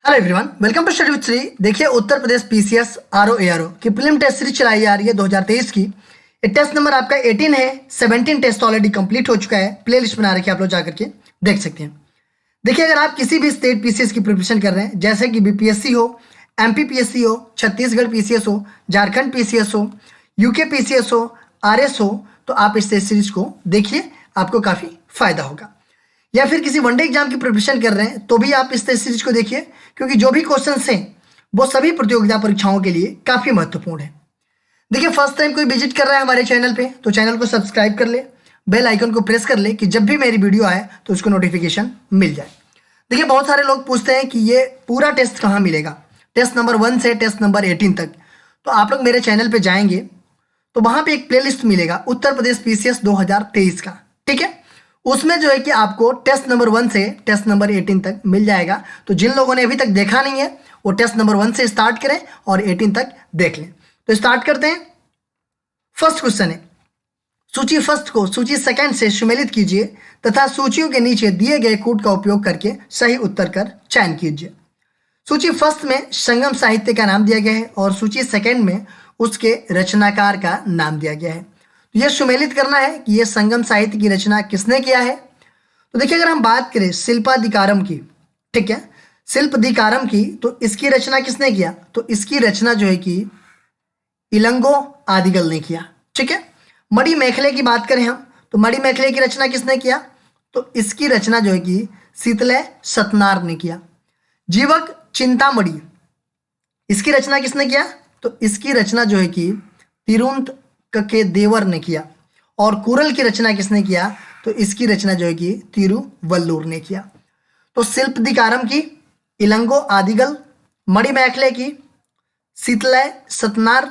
Hello everyone, welcome to study with Shri. देखिए, Uttar Pradesh PCS RO ARO की prelim test series चलाई जा रही है 2023 की। ये टेस्ट नंबर आपका 18 है। 17 टेस्ट ऑलरेडी कंप्लीट हो चुका है। प्ले लिस्ट बना रखी है, आप लोग जाकर के देख सकते हैं। देखिए, अगर आप किसी भी स्टेट पीसीएस की प्रिपरेशन कर रहे हैं, जैसे कि बीपीएससी हो, एमपी पीएससी हो, छत्तीसगढ़ पीसीएस हो, झारखंड पीसीएस हो, यूके पीसीएस हो, आरएस हो, तो आप इस टेस्ट सीरीज को देखिए, आपको काफ़ी फायदा होगा। या फिर किसी वनडे एग्जाम की प्रिपरेशन कर रहे हैं तो भी आप इस टेस्ट सीरीज को देखिए, क्योंकि जो भी क्वेश्चंस हैं वो सभी प्रतियोगिता परीक्षाओं के लिए काफ़ी महत्वपूर्ण है। देखिए, फर्स्ट टाइम कोई विजिट कर रहा है हमारे चैनल पे तो चैनल को सब्सक्राइब कर ले, बेल आइकन को प्रेस कर ले कि जब भी मेरी वीडियो आए तो उसको नोटिफिकेशन मिल जाए। देखिए, बहुत सारे लोग पूछते हैं कि ये पूरा टेस्ट कहाँ मिलेगा, टेस्ट नंबर 1 से टेस्ट नंबर 18 तक। तो आप लोग मेरे चैनल पर जाएंगे तो वहाँ पर एक प्ले मिलेगा उत्तर प्रदेश पीसीएस 2023 का, ठीक है। उसमें जो है कि आपको टेस्ट नंबर 1 से टेस्ट नंबर 18 तक मिल जाएगा। तो जिन लोगों ने अभी तक देखा नहीं है वो टेस्ट नंबर 1 से स्टार्ट करें और 18 तक देख लें। तो स्टार्ट करते हैं। फर्स्ट क्वेश्चन है, सूची फर्स्ट को सूची सेकंड से सुमेलित कीजिए तथा सूचियों के नीचे दिए गए कूट का उपयोग करके सही उत्तर कर चयन कीजिए। सूची फर्स्ट में संगम साहित्य का नाम दिया गया है और सूची सेकंड में उसके रचनाकार का नाम दिया गया है। तो यह सुमेलित करना है कि यह संगम साहित्य की रचना किसने किया है। तो देखिए, अगर हम बात करें शिल्पाधिकारम की, ठीक है, शिल्पाधिकारम की, तो इसकी रचना किसने किया? तो इसकी रचना जो है कि इलंगो आदिगल ने किया, ठीक है। मणि मेखले की बात करें हम तो मणि मेखले की रचना किसने किया? तो इसकी रचना जो है कि शीतले सतनार ने किया। जीवक चिंतामणि, इसकी रचना किसने किया? तो इसकी रचना जो है कि तिरुंत के देवर ने किया। और कुरल की रचना किसने किया? तो इसकी रचना जो है कि तिरुवल्लुर ने किया। तो शिल्पाधिकारम की इलंगो आदिगल, मणि मैखले की शीतलय सतनार,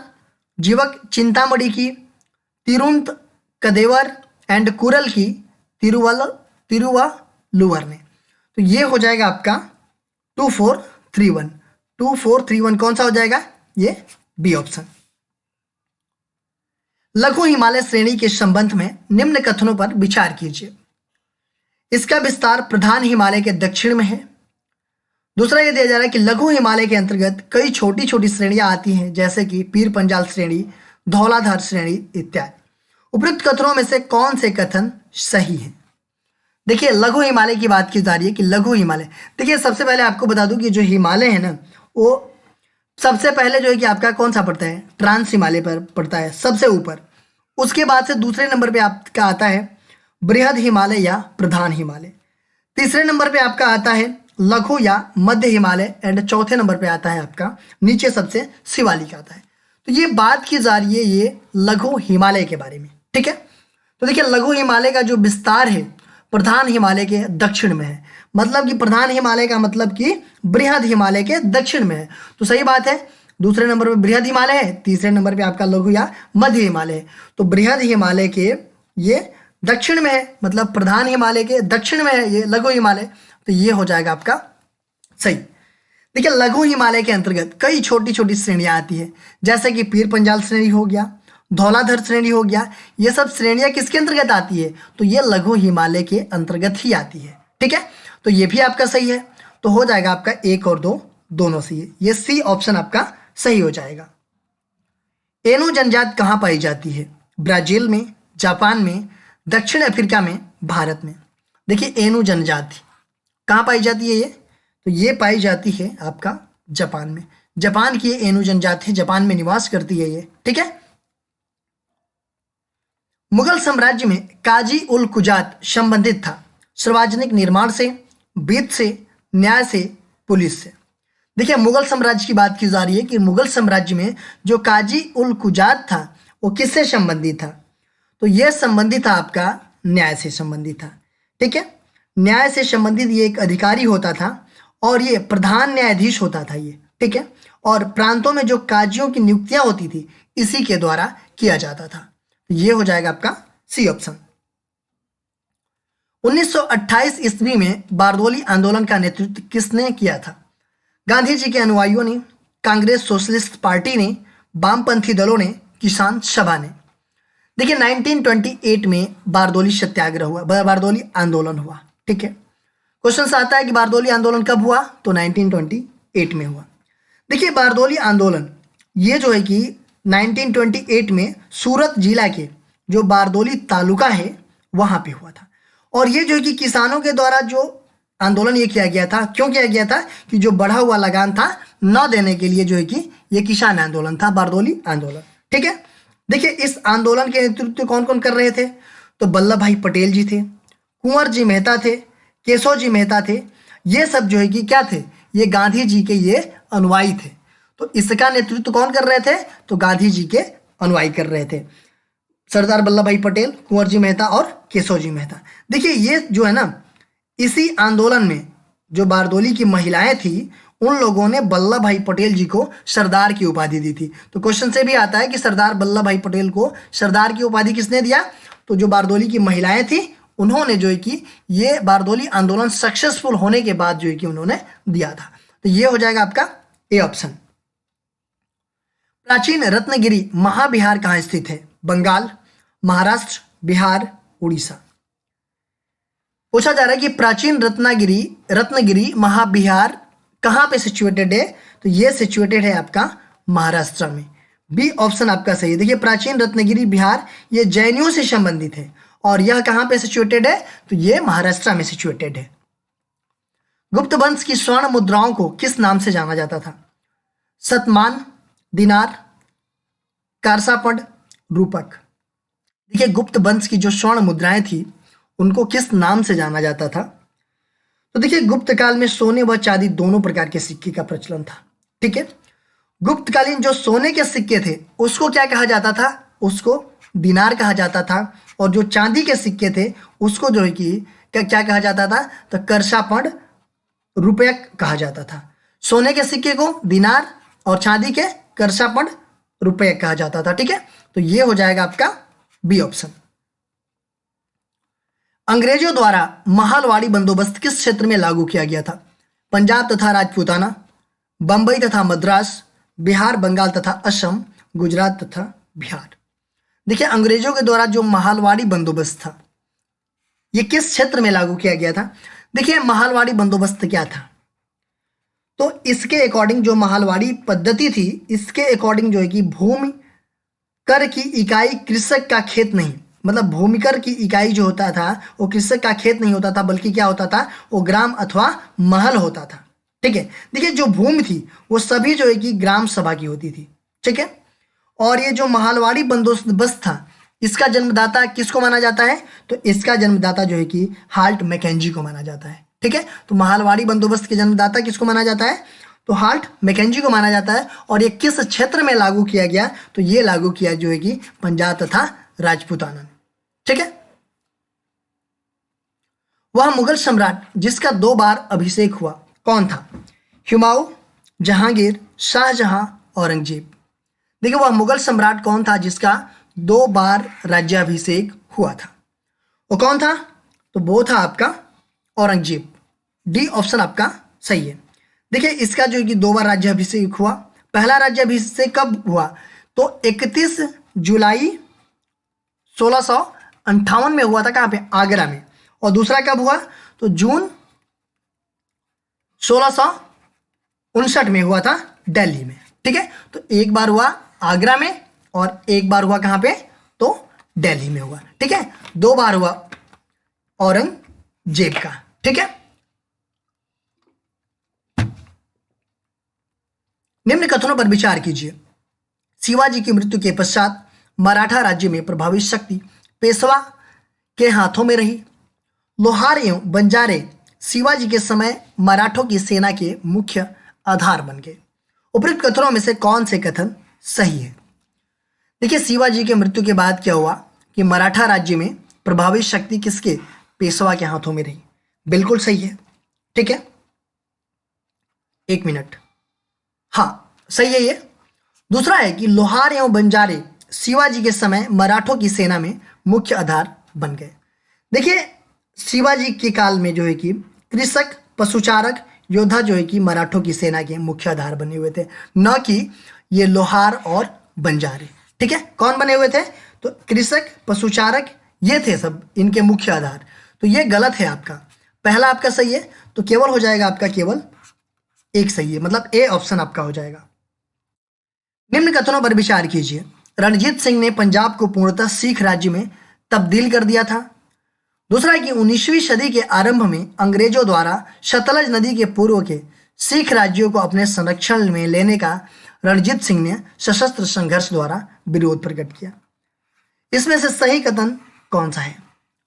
जीवक चिंतामणि की तिरुंत कदेवर एंड कुरल की तिरुवल्लुवर ने। तो ये हो जाएगा आपका 2431। 2431 कौन सा हो जाएगा? ये बी ऑप्शन। लघु हिमालय श्रेणी के संबंध में निम्न कथनों पर विचार कीजिए। इसका विस्तार प्रधान हिमालय के दक्षिण में है। दूसरा ये दिया जा रहा है कि लघु हिमालय के अंतर्गत कई छोटी छोटी श्रेणियां आती हैं, जैसे कि पीर पंजाल श्रेणी, धौलाधार श्रेणी इत्यादि। उपयुक्त कथनों में से कौन से कथन सही है? देखिए, लघु हिमालय की बात की जा रही है कि लघु हिमालय, देखिए सबसे पहले आपको बता दूं कि जो हिमालय है ना, वो सबसे पहले जो है कि आपका कौन सा पड़ता है? ट्रांस हिमालय पर पड़ता है सबसे ऊपर। उसके बाद से दूसरे नंबर पे आपका आता है बृहद हिमालय या प्रधान हिमालय। तीसरे नंबर पे आपका आता है लघु या मध्य हिमालय एंड चौथे नंबर पे आता है आपका नीचे सबसे शिवालिक आता है। तो ये बात की जा रही है ये लघु हिमालय के बारे में, ठीक है। तो देखिए, लघु हिमालय का जो विस्तार है प्रधान हिमालय के दक्षिण में है। मतलब कि प्रधान हिमालय का मतलब कि बृहद हिमालय के दक्षिण में है। तो सही बात है, दूसरे नंबर पे बृहद हिमालय है, तीसरे नंबर पे आपका लघु या मध्य हिमालय है। तो बृहद हिमालय के ये दक्षिण में है, मतलब प्रधान हिमालय के दक्षिण में है ये लघु हिमालय। तो ये हो जाएगा आपका सही। देखिए, लघु हिमालय के अंतर्गत कई छोटी छोटी श्रेणियां आती है, जैसे कि पीर पंजाल श्रेणी हो गया, धौलाधर श्रेणी हो गया। ये सब श्रेणियां किसके अंतर्गत आती है? तो ये लघु हिमालय के अंतर्गत ही आती है, ठीक है। तो ये भी आपका सही है। तो हो जाएगा आपका 1 और 2 दोनों सही है। ये सी ऑप्शन आपका सही हो जाएगा। एनु जनजाति कहाँ पाई जाती है? ब्राजील में, जापान में, दक्षिण अफ्रीका में, भारत में। देखिए, एनु जनजाति कहाँ पाई जाती है ये? तो ये पाई जाती है आपका जापान में। जापान की एनु जनजाति जापान में निवास करती है ये, ठीक है। मुगल साम्राज्य में काजी उल कुजात संबंधित था सार्वजनिक निर्माण से, वित्त से, न्याय से, पुलिस से। देखिए, मुगल साम्राज्य की बात की जा रही है कि मुगल साम्राज्य में जो काजी उल कुजात था वो किससे संबंधित था? तो यह संबंधित था आपका न्याय से संबंधित था, ठीक है। न्याय से संबंधित ये एक अधिकारी होता था और ये प्रधान न्यायाधीश होता था ये, ठीक है। और प्रांतों में जो काजियों की नियुक्तियां होती थी इसी के द्वारा किया जाता था। ये हो जाएगा आपका सी ऑप्शन। 1928 ईस्वी में बारदोली आंदोलन का नेतृत्व किसने किया था? गांधी जी के अनुयायियों ने, कांग्रेस सोशलिस्ट पार्टी ने, वामपंथी दलों ने, किसान सभा ने। देखिए, 1928 में बारदोली सत्याग्रह हुआ, बारदोली आंदोलन हुआ, ठीक है। क्वेश्चन आता है कि बारदोली आंदोलन कब हुआ? तो 1928 1928 में हुआ। देखिए बारदौली आंदोलन ये जो है कि 1928 में सूरत जिला के जो बारदौली तालुका है वहां पे हुआ था। और ये जो है कि किसानों के द्वारा जो आंदोलन ये किया गया था, क्यों किया गया था कि जो बढ़ा हुआ लगान था न देने के लिए जो है कि ये किसान आंदोलन था, बारदौली आंदोलन। ठीक है, देखिए इस आंदोलन के नेतृत्व कौन कौन कर रहे थे? तो वल्लभ भाई पटेल जी थे, कुंवर जी मेहता थे, केशव जी मेहता थे। ये सब जो है कि क्या थे? ये गांधी जी के ये अनुयायी थे। तो इसका नेतृत्व कौन कर रहे थे? तो गांधी जी के अनुयायी कर रहे थे, सरदार वल्लभ भाई पटेल, कुंवर जी मेहता और केशव जी मेहता। देखिए ये जो है ना, इसी आंदोलन में जो बारदौली की महिलाएं थी उन लोगों ने वल्लभ भाई पटेल जी को सरदार की उपाधि दी थी। तो क्वेश्चन से भी आता है कि सरदार वल्लभ भाई पटेल को सरदार की उपाधि किसने दिया? तो जो बारदौली की महिलाएं थी उन्होंने जो है कि ये बारदौली आंदोलन सक्सेसफुल होने के बाद जो है कि उन्होंने दिया था। तो ये हो जाएगा आपका ए ऑप्शन। प्राचीन रत्नगिरी महाविहार कहाँ स्थित है? बंगाल, महाराष्ट्र, बिहार, उड़ीसा। पूछा जा रहा है कि प्राचीन रत्नगिरी महाविहार कहाँ पे सिचुएटेड है? तो ये सिचुएटेड है आपका महाराष्ट्र में। बी ऑप्शन आपका सही है। देखिए प्राचीन रत्नगिरी बिहार ये जैनियों से संबंधित है और यह कहाँ पे सिचुएटेड है? तो ये महाराष्ट्र में सिचुएटेड है। गुप्त वंश की स्वर्ण मुद्राओं को किस नाम से जाना जाता था? शतमान, दिनार, कारसापड़, रूपक। देखिए गुप्त वंश की जो स्वर्ण मुद्राएं थी उनको किस नाम से जाना जाता था? तो देखिए गुप्त काल में सोने व चांदी दोनों प्रकार के सिक्के का प्रचलन था। ठीक है, गुप्तकालीन जो सोने के सिक्के थे उसको क्या कहा जाता था? उसको दिनार कहा जाता था। और जो चांदी के सिक्के थे उसको जो है कि क्या कहा जाता था? तो करसापड़, रुपया कहा जाता था। सोने के सिक्के को दिनार और चांदी के करसापड़, रुपया कहा जाता था। ठीक है, तो ये हो जाएगा आपका बी ऑप्शन। अंग्रेजों द्वारा महालवाड़ी बंदोबस्त किस क्षेत्र में लागू किया गया था? पंजाब तथा राजपूताना, बंबई तथा मद्रास, बिहार, बंगाल तथा असम, गुजरात तथा बिहार। देखिए अंग्रेजों के द्वारा जो महालवाड़ी बंदोबस्त था ये किस क्षेत्र में लागू किया गया था? देखिए महालवाड़ी बंदोबस्त क्या था? तो इसके अकॉर्डिंग जो महालवाड़ी पद्धति थी इसके अकॉर्डिंग जो है कि भूमि कर की इकाई कृषक का खेत नहीं, मतलब भूमिकर की इकाई जो होता था वो कृषक का खेत नहीं होता था बल्कि क्या होता था? वो ग्राम अथवा महल होता था। ठीक है, देखिए जो भूमि थी वो सभी जो है कि ग्राम सभा की होती थी। ठीक है, और ये जो महालवाड़ी बंदोबस्त था इसका जन्मदाता किसको माना जाता है? तो इसका जन्मदाता जो है कि हाल्ट मैकेंजी को माना जाता है। ठीक है, तो महालवाड़ी बंदोबस्त के जन्मदाता किसको माना जाता है? तो हाल्ट मैकेंजी को माना जाता है। और ये किस क्षेत्र में लागू किया गया? तो ये लागू किया जो है कि पंजाब तथा राजपूताना में। ठीक है, वह मुगल सम्राट जिसका 2 बार अभिषेक हुआ कौन था? हुमायूं, जहांगीर, शाहजहां, औरंगजेब। देखिए वह मुगल सम्राट कौन था जिसका 2 बार राज्याभिषेक हुआ था? वो कौन था? तो वो था आपका औरंगजेब। डी ऑप्शन आपका सही है। देखिए इसका जो है कि 2 बार राज्याभिषेक हुआ। पहला राज्याभिषेक कब हुआ? तो 31 जुलाई 1658 में हुआ था। कहाँ पे? आगरा में। और दूसरा कब हुआ? तो जून 1659 में हुआ था दिल्ली में। ठीक है, तो एक बार हुआ आगरा में और एक बार हुआ कहाँ पे? तो दिल्ली में हुआ। ठीक है, 2 बार हुआ औरंगजेब का। ठीक है, निम्न कथनों पर विचार कीजिए। शिवाजी की मृत्यु के पश्चात मराठा राज्य में प्रभावी शक्ति पेशवा के हाथों में रही। लोहार एवं बंजारे शिवाजी के समय मराठों की सेना के मुख्य आधार बन गए। उपयुक्त कथनों में से कौन से कथन सही है? देखिए शिवाजी के मृत्यु के बाद क्या हुआ कि मराठा राज्य में प्रभावी शक्ति किसके? पेशवा के हाथों में रही। बिल्कुल सही है। ठीक है, 1 मिनट। हाँ सही है ये। दूसरा है कि लोहार एवं बंजारे शिवाजी के समय मराठों की सेना में मुख्य आधार बन गए। देखिए शिवाजी के काल में जो है कि कृषक, पशुचारक, योद्धा जो है कि मराठों की सेना के मुख्य आधार बने हुए थे, न कि ये लोहार और बंजारे। ठीक है, कौन बने हुए थे? तो कृषक, पशुचारक ये थे सब इनके मुख्य आधार। तो ये गलत है आपका। पहला आपका सही है, तो केवल हो जाएगा आपका केवल एक सही है, मतलब ए ऑप्शन आपका हो जाएगा। निम्न कथनों पर विचार कीजिए। रणजीत सिंह ने पंजाब को पूर्णतः सिख राज्य में तब्दील कर दिया था। दूसरा है कि 19वीं सदी के आरंभ में अंग्रेजों द्वारा सतलज नदी के पूर्व के सिख राज्यों को अपने संरक्षण में लेने का रणजीत सिंह ने सशस्त्र संघर्ष द्वारा विरोध प्रकट किया। इसमें से सही कथन कौन सा है?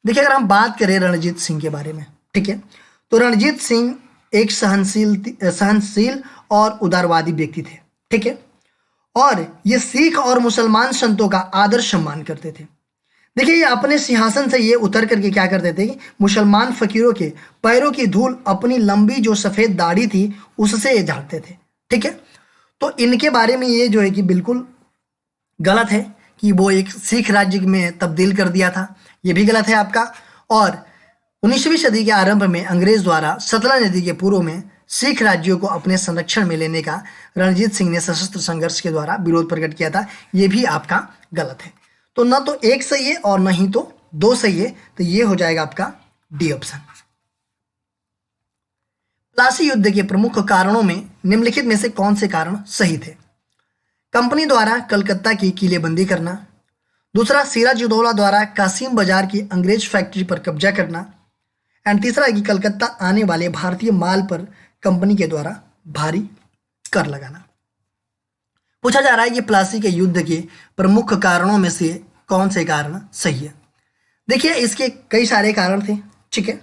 देखिए, अगर हम बात करें रणजीत सिंह के बारे में, ठीक है, तो रणजीत सिंह एक सहनशील और उदारवादी व्यक्ति थे, ठीक है, और ये सिख और मुसलमान संतों का आदर सम्मान करते थे। देखिए, ये अपने सिंहासन से ये उतर करके क्या करते थे कि मुसलमान फकीरों के पैरों की धूल अपनी लंबी जो सफ़ेद दाढ़ी थी उससे ये झाड़ते थे, ठीक है। तो इनके बारे में ये जो है कि बिल्कुल गलत है कि वो एक सिख राज्य में तब्दील कर दिया था, ये भी गलत है आपका। और 19वीं सदी के आरंभ में अंग्रेज द्वारा सतलज नदी के पूर्व में सिख राज्यों को अपने संरक्षण में लेने का रणजीत सिंह ने सशस्त्र संघर्ष के द्वारा विरोध प्रकट किया था, ये भी आपका गलत है। तो न तो एक सही है और न ही तो दो सही है, तो ये हो जाएगा आपका डी ऑप्शन। प्लासी युद्ध के प्रमुख कारणों में निम्नलिखित में से कौन से कारण सही थे? कंपनी द्वारा कलकत्ता की किलेबंदी करना। दूसरा, सिराजुद्दौला द्वारा कासिम बाजार की अंग्रेज फैक्ट्री पर कब्जा करना। एंड तीसरा है कि कलकत्ता आने वाले भारतीय माल पर कंपनी के द्वारा भारी कर लगाना। पूछा जा रहा है कि प्लासी के युद्ध के प्रमुख कारणों में से कौन से कारण सही है? देखिए, इसके कई सारे कारण थे, ठीक है।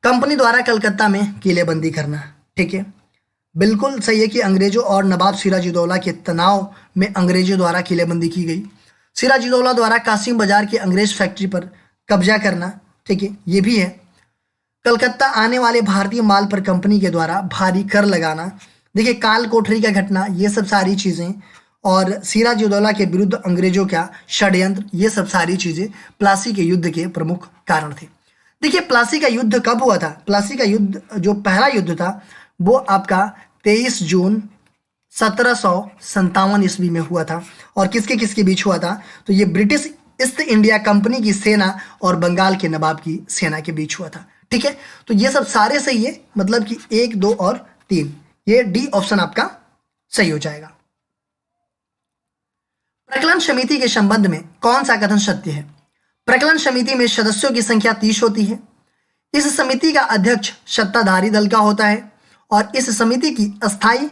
कंपनी द्वारा कलकत्ता में किलेबंदी करना, ठीक है, बिल्कुल सही है कि अंग्रेजों और नवाब सिराजुद्दौला के तनाव में अंग्रेजों द्वारा किलेबंदी की गई। सिराजुद्दौला द्वारा कासिम बाजार की अंग्रेज फैक्ट्री पर कब्जा करना, ठीक है, ये भी है। कलकत्ता आने वाले भारतीय माल पर कंपनी के द्वारा भारी कर लगाना, देखिए, काल कोठरी का घटना, ये सब सारी चीज़ें, और सिराजुद्दौला के विरुद्ध अंग्रेजों का षड्यंत्र, ये सब सारी चीज़ें प्लासी के युद्ध के प्रमुख कारण थे। देखिए, प्लासी का युद्ध कब हुआ था? प्लासी का युद्ध जो पहला युद्ध था वो आपका 23 जून 1757 ईस्वी में हुआ था। और किसके किसके बीच हुआ था? तो ये ब्रिटिश ईस्ट इंडिया कंपनी की सेना और बंगाल के नवाब की सेना के बीच हुआ था, ठीक है। तो ये सब सारे सही है, मतलब कि 1, 2 और 3, ये डी ऑप्शन आपका सही हो जाएगा। प्रकलन समिति के संबंध में कौन सा कथन सत्य है? प्रकलन समिति में सदस्यों की संख्या 30 होती है। इस समिति का अध्यक्ष सत्ताधारी दल का होता है और इस समिति की अस्थायी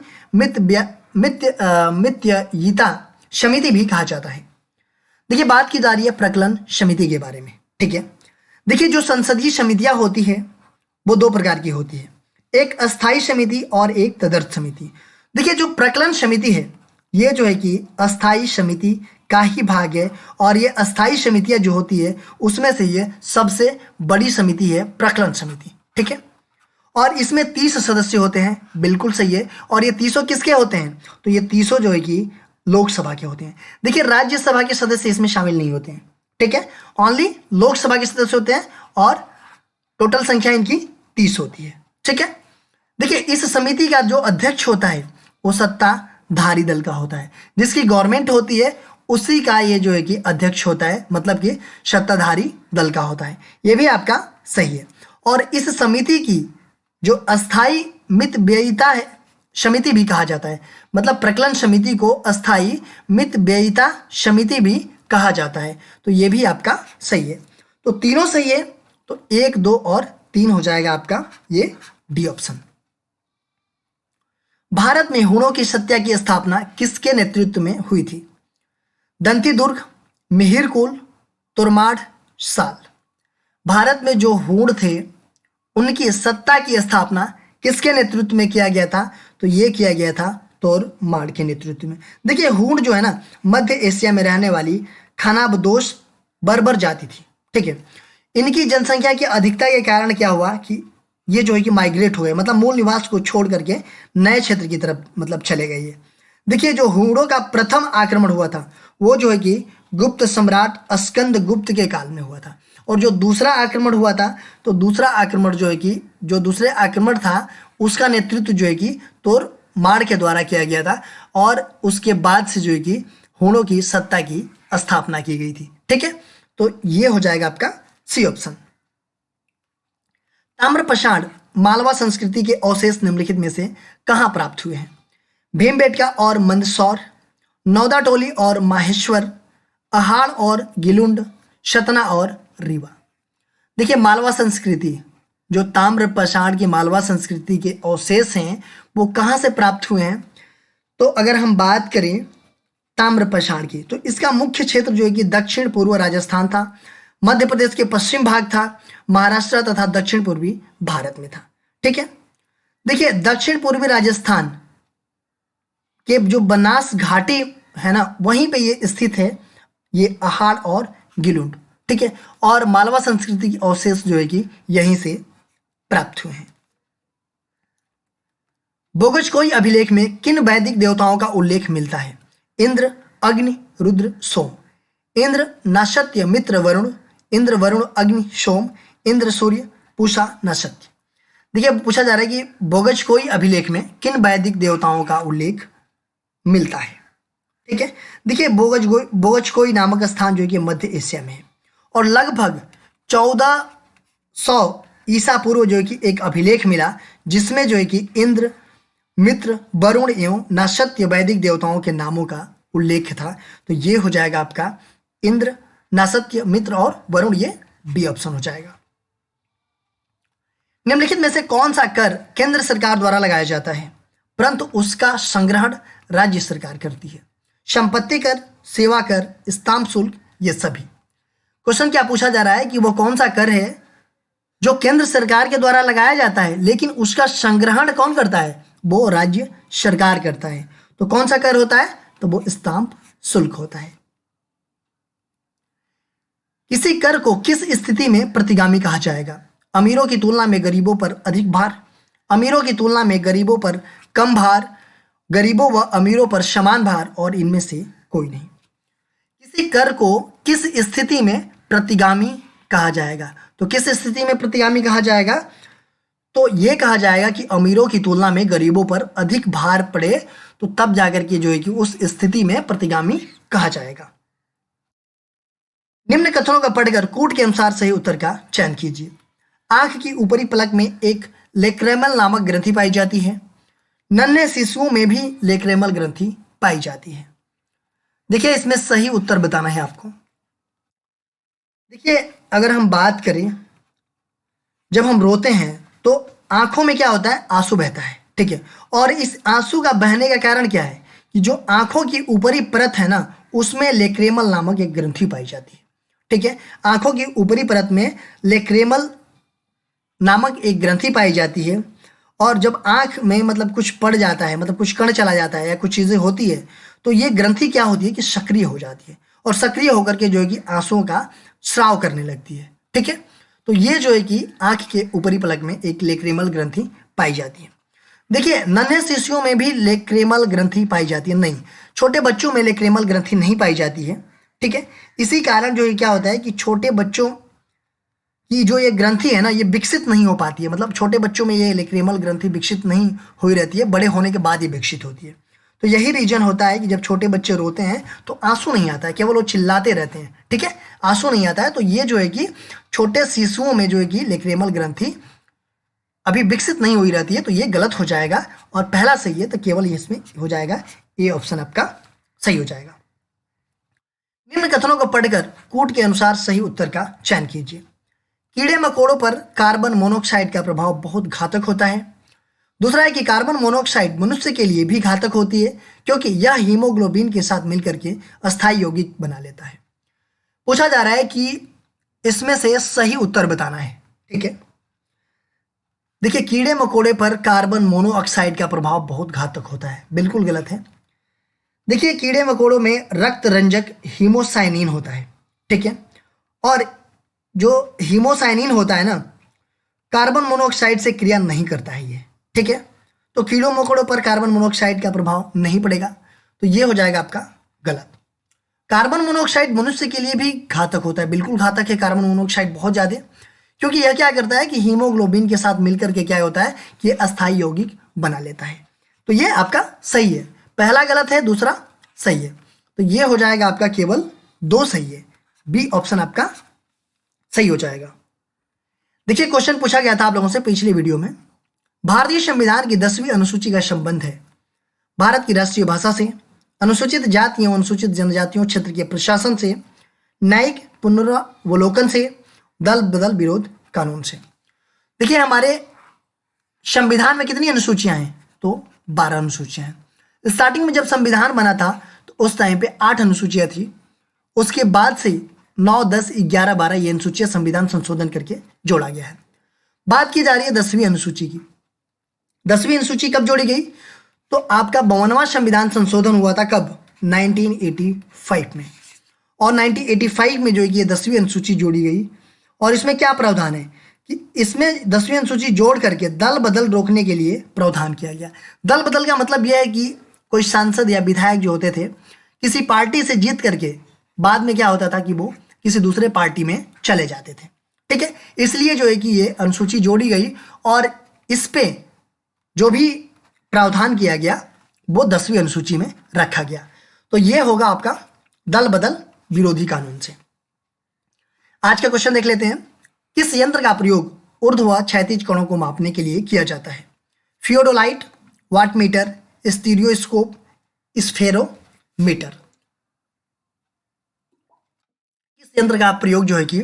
मित्ययिता समिति भी कहा जाता है। देखिए, बात की जा रही है प्रकलन समिति के बारे में, ठीक है। देखिए, जो संसदीय समितियां होती है वो दो प्रकार की होती है, एक अस्थायी समिति और एक तदर्थ समिति। देखिए, जो प्रकलन समिति है ये जो है कि अस्थायी समिति का ही भाग है, और ये अस्थायी समितियां जो होती है उसमें से ये सबसे बड़ी समिति है प्रकलन समिति, ठीक है। और इसमें 30 सदस्य होते हैं, बिल्कुल सही है। और ये 30 किसके होते हैं? तो ये 30 जो है कि लोकसभा के होते हैं। देखिए, राज्यसभा के सदस्य इसमें शामिल नहीं होते हैं, ठीक है, ओनली लोकसभा के सदस्य होते हैं और टोटल संख्या इनकी 30 होती है, ठीक है। देखिए, इस समिति का जो अध्यक्ष होता है वो सत्ताधारी दल का होता है, जिसकी गवर्नमेंट होती है उसी का ये जो है कि अध्यक्ष होता है, मतलब कि सत्ताधारी दल का होता है, ये भी आपका सही है। और इस समिति की जो अस्थाई मितव्ययिता है समिति भी कहा जाता है, मतलब प्रकलन समिति को अस्थाई मितव्ययिता समिति भी कहा जाता है, तो ये भी आपका सही है। तो तीनों सही है, तो 1, 2 और 3 हो जाएगा आपका ये डी ऑप्शन। भारत में हूणों की सत्ता की स्थापना किसके नेतृत्व में हुई थी? दंती दुर्ग, मिहिरकुल, तोरमाड़, साल। भारत में जो हूण थे उनकी सत्ता की स्थापना किसके नेतृत्व में किया गया था? तो ये किया गया था तोरमाड़ के नेतृत्व में। देखिए, हूण जो है ना, मध्य एशिया में रहने वाली खानाबदोश बर्बर जाति थी, ठीक है। इनकी जनसंख्या की अधिकता के कारण क्या हुआ कि ये जो है कि माइग्रेट हो गए, मतलब मूल निवास को छोड़ करके नए क्षेत्र की तरफ मतलब चले गए ये। देखिए, जो हूणों का प्रथम आक्रमण हुआ था वो जो है कि गुप्त सम्राट स्कंद गुप्त के काल में हुआ था, और जो दूसरा आक्रमण हुआ था तो दूसरा आक्रमण जो है कि जो दूसरे आक्रमण था उसका नेतृत्व जो है कि तोरमाड़ के द्वारा किया गया था, और उसके बाद से जो है कि हूणों की सत्ता की स्थापना की गई थी, ठीक है। तो ये हो जाएगा आपका सी ऑप्शन। ताम्रपाषाण मालवा संस्कृति के अवशेष निम्नलिखित में से कहाँ प्राप्त हुए हैं? भीमबेटका और मंदसौर, नौदाटोली और माहेश्वर, अहाड़ और गिलुंड, सतना और रीवा। देखिए मालवा संस्कृति, जो ताम्रपाषाण की मालवा संस्कृति के अवशेष हैं वो कहाँ से प्राप्त हुए हैं? तो अगर हम बात करें ताम्रपाषाण की, तो इसका मुख्य क्षेत्र जो है कि दक्षिण पूर्व राजस्थान था, मध्य प्रदेश के पश्चिम भाग था, महाराष्ट्र तथा दक्षिण पूर्वी भारत में था। ठीक है, देखिए दक्षिण पूर्वी राजस्थान के जो बनास घाटी है ना, वहीं पे ये स्थित है, ये अहाड़ और गिलुंड। ठीक है, और मालवा संस्कृति के अवशेष जो है कि यहीं से प्राप्त हुए हैं। बोगजकोई अभिलेख में किन वैदिक देवताओं का उल्लेख मिलता है? इंद्र, अग्नि, रुद्र, सोम। इंद्र, नासत्य, मित्र, वरुण। इंद्र, वरुण, अग्नि, सोम। इंद्र, सूर्य, पूषा, नासत्य। देखिए पूछा जा रहा है कि बोगजकोई अभिलेख में किन वैदिक देवताओं का उल्लेख मिलता है। ठीक है, देखिए बोगजकोई नामक स्थान जो है कि मध्य एशिया में है और लगभग 1400 ईसा पूर्व जो है कि एक अभिलेख मिला जिसमें जो है कि इंद्र, मित्र, वरुण एवं नासत्य वैदिक देवताओं के नामों का उल्लेख था। तो ये हो जाएगा आपका इंद्र, नासत्य, मित्र और वरुण, ये बी ऑप्शन हो जाएगा। निम्नलिखित में से कौन सा कर केंद्र सरकार द्वारा लगाया जाता है परंतु उसका संग्रहण राज्य सरकार करती है? संपत्ति कर, सेवा कर, स्टाम्प शुल्क, ये सभी। क्वेश्चन क्या पूछा जा रहा है कि वो कौन सा कर है जो केंद्र सरकार के द्वारा लगाया जाता है लेकिन उसका संग्रहण कौन करता है? वो राज्य सरकार करता है। तो कौन सा कर होता है? तो वो स्टाम्प शुल्क होता है। किसी कर को किस स्थिति में प्रतिगामी कहा जाएगा? अमीरों की तुलना में गरीबों पर अधिक भार, अमीरों की तुलना में गरीबों पर कम भार, गरीबों व अमीरों पर समान भार, और इनमें से कोई नहीं। किसी कर को किस स्थिति में प्रतिगामी कहा जाएगा? तो किस स्थिति में प्रतिगामी कहा जाएगा? तो ये कहा जाएगा कि अमीरों की तुलना में गरीबों पर अधिक भार पड़े तो तब जाकर के जो है कि उस स्थिति में प्रतिगामी कहा जाएगा। निम्न कथनों का पढ़कर कूट के अनुसार सही उत्तर का चयन कीजिए। आंख की ऊपरी पलक में एक लेक्रेमल नामक ग्रंथि पाई जाती है। नन्हे शिशुओं में भी लेक्रेमल ग्रंथि पाई जाती है। देखिए इसमें सही उत्तर बताना है आपको। देखिए अगर हम बात करें, जब हम रोते हैं तो आंखों में क्या होता है? आंसू बहता है। ठीक है, और इस आंसू का बहने का कारण क्या है कि जो आंखों की ऊपरी परत है ना, उसमें लेक्रेमल नामक एक ग्रंथि पाई जाती है। ठीक है, आंखों की ऊपरी परत में लेक्रेमल नामक एक ग्रंथि पाई जाती है और जब आंख में मतलब कुछ पड़ जाता है, मतलब कुछ कण चला जाता है या कुछ चीज़ें होती है तो ये ग्रंथि क्या होती है कि सक्रिय हो जाती है और सक्रिय होकर के जो है कि आंसुओं का स्राव करने लगती है। ठीक है, तो ये जो है कि आंख के ऊपरी पलक में एक लेक्रेमल ग्रंथि पाई जाती है। देखिए नन्हे शिशुओं में भी लेक्रेमल ग्रंथि पाई जाती है? नहीं, छोटे बच्चों में लेक्रेमल ग्रंथि नहीं पाई जाती है। ठीक है, इसी कारण जो ये क्या होता है कि छोटे बच्चों की जो ये ग्रंथि है ना, ये विकसित नहीं हो पाती है। मतलब छोटे बच्चों में ये लेक्रेमल ग्रंथि विकसित नहीं हुई रहती है, बड़े होने के बाद ये विकसित होती है। तो यही रीजन होता है कि जब छोटे बच्चे रोते हैं तो आंसू नहीं आता है, केवल वो चिल्लाते रहते हैं। ठीक है, आंसू नहीं आता है। तो ये जो है कि छोटे शिशुओं में जो है कि लेक्रेमल ग्रंथि अभी विकसित नहीं हुई रहती है, तो ये गलत हो जाएगा और पहला सही है, तो केवल इसमें हो जाएगा ए ऑप्शन आपका सही हो जाएगा। निम्न कथनों को पढ़कर कूट के अनुसार सही उत्तर का चयन कीजिए। कीड़े मकोड़ों पर कार्बन मोनोऑक्साइड का प्रभाव बहुत घातक होता है। दूसरा है कि कार्बन मोनोऑक्साइड मनुष्य के लिए भी घातक होती है क्योंकि यह हीमोग्लोबिन के साथ मिलकर के अस्थायी यौगिक बना लेता है। पूछा जा रहा है कि इसमें से सही उत्तर बताना है। ठीक है, देखिए कीड़े मकोड़े पर कार्बन मोनोऑक्साइड का प्रभाव बहुत घातक होता है, बिल्कुल गलत है। देखिए कीड़े मकोड़ों में रक्त रंजक हीमोसाइनिन होता है। ठीक है, और जो हीमोसाइनिन होता है ना, कार्बन मोनोऑक्साइड से क्रिया नहीं करता है ये। ठीक है, तो कीड़ों मकोड़ों पर कार्बन मोनोऑक्साइड का प्रभाव नहीं पड़ेगा, तो ये हो जाएगा आपका गलत। कार्बन मोनोऑक्साइड मनुष्य के लिए भी घातक होता है, बिल्कुल घातक है कार्बन मोनोऑक्साइड बहुत ज़्यादा, क्योंकि यह क्या करता है कि हीमोग्लोबिन के साथ मिलकर के क्या होता है कि ये अस्थायी यौगिक बना लेता है। तो ये आपका सही है, पहला गलत है, दूसरा सही है। तो ये हो जाएगा आपका केवल 2 सही है, बी ऑप्शन आपका सही हो जाएगा। देखिए क्वेश्चन पूछा गया था आप लोगों से पिछली वीडियो में, भारतीय संविधान की 10वीं अनुसूची का संबंध है भारत की राष्ट्रीय भाषा से, अनुसूचित जाति एवं अनुसूचित जनजातियों क्षेत्र के प्रशासन से, न्यायिक पुनरावलोकन से, दल बदल विरोध कानून से। देखिए हमारे संविधान में कितनी अनुसूचियां हैं? तो 12 अनुसूचियां हैं। स्टार्टिंग में जब संविधान बना था तो उस टाइम पे 8 अनुसूचियां थी, उसके बाद से 9, 10, 11, 12 ये अनुसूचियां संविधान संशोधन करके जोड़ा गया है। बात की जा रही है 10वीं अनुसूची की। 10वीं अनुसूची कब जोड़ी गई? तो आपका 52वां संविधान संशोधन हुआ था कब? 1985 में। और 1985 में जो है ये 10वीं अनुसूची जोड़ी गई। और इसमें क्या प्रावधान है कि इसमें 10वीं अनुसूची जोड़ करके दल बदल रोकने के लिए प्रावधान किया गया। दल बदल का मतलब यह है कि कोई सांसद या विधायक जो होते थे किसी पार्टी से जीत करके बाद में क्या होता था कि वो किसी दूसरे पार्टी में चले जाते थे। ठीक है, इसलिए जो है कि ये अनुसूची जोड़ी गई और इस पे जो भी प्रावधान किया गया वो 10वीं अनुसूची में रखा गया। तो ये होगा आपका दल बदल विरोधी कानून से। आज का क्वेश्चन देख लेते हैं। किस यंत्र का प्रयोग ऊर्ध्व व क्षैतिज कोणों को मापने के लिए किया जाता है? Theodolite, wattmeter, stereoscope, spherometer. किस यंत्र का प्रयोग जो है कि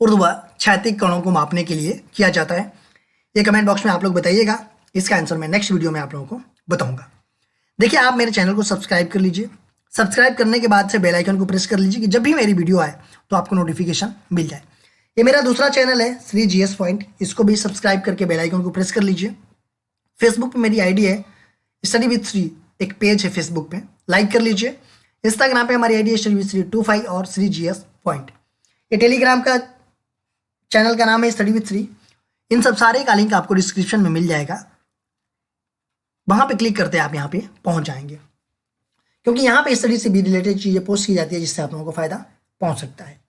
ऊर्ध्व व क्षैतिज कोणों को मापने के लिए किया जाता है? ये कमेंट बॉक्स में आप लोग बताइएगा। इसका आंसर मैं नेक्स्ट वीडियो में आप लोगों को बताऊंगा। देखिए आप मेरे चैनल को सब्सक्राइब कर लीजिए। सब्सक्राइब करने के बाद से बेल आइकन को प्रेस कर लीजिए कि जब भी मेरी वीडियो आए तो आपको नोटिफिकेशन मिल जाए। ये मेरा दूसरा चैनल है श्री जीएस पॉइंट, इसको भी सब्सक्राइब करके बेल आइकन को प्रेस कर लीजिए। फेसबुक पे मेरी आईडी है स्टडी विद श्री, एक पेज है फेसबुक पे, लाइक कर लीजिए। इंस्टाग्राम पे हमारी आईडी है स्टडी विद श्री 25 और श्री जीएस पॉइंट। ये टेलीग्राम का चैनल का नाम है स्टडी विद श्री। इन सब सारे का लिंक आपको डिस्क्रिप्शन में मिल जाएगा, वहां पे क्लिक करते हैं आप यहाँ पे पहुंच जाएंगे, क्योंकि यहाँ पे स्टडी से भी रिलेटेड चीजें पोस्ट की जाती है जिससे आप लोगों को फायदा पहुंच सकता है।